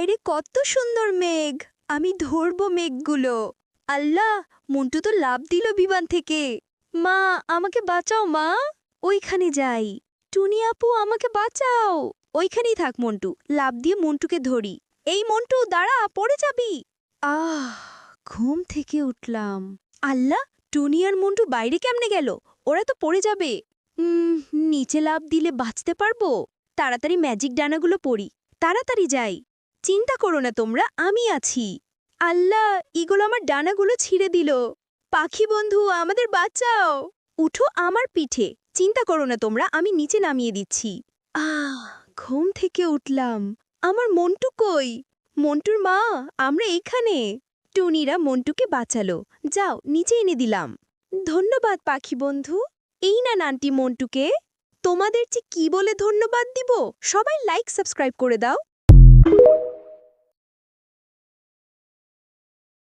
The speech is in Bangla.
বাইরে কত সুন্দর মেঘ। আমি ধরবো মেঘগুলো। আল্লাহ, মন্টু তো লাফ দিল বিমান থেকে। মা, আমাকে বাঁচাও মা। ওইখানে যাই। টুনি আপু, আমাকে বাঁচাও। ওইখানেই থাক মন্টু, লাফ দিয়ে মন্টুকে ধরি। এই মন্টু, দাঁড়া, পড়ে যাবি। ঘুম থেকে উঠলাম। আল্লাহ, টুনি আর মন্টু বাইরে কেমনে গেল? ওরা তো পড়ে যাবে। নিচে লাফ দিলে বাঁচতে পারবো? তাড়াতাড়ি ম্যাজিক ডানাগুলো পড়ি। তাড়াতাড়ি যাই। চিন্তা করো না তোমরা, আমি আছি। আল্লাহ, ইগল আমার ডানাগুলো ছিঁড়ে দিল। পাখি বন্ধু, আমাদের বাঁচাও। উঠো আমার পিঠে। চিন্তা করো না তোমরা, আমি নিচে নামিয়ে দিচ্ছি। ঘুম থেকে উঠলাম। আমার মন্টু কই? মন্টুর মা, আমরা এখানে। টুনিরা মন্টুকে বাঁচালো। যাও, নিচে এনে দিলাম। ধন্যবাদ পাখি বন্ধু। এই না নানটি মন্টুকে। তোমাদের যে কি বলে ধন্যবাদ দিব? সবাই লাইক সাবস্ক্রাইব করে দাও।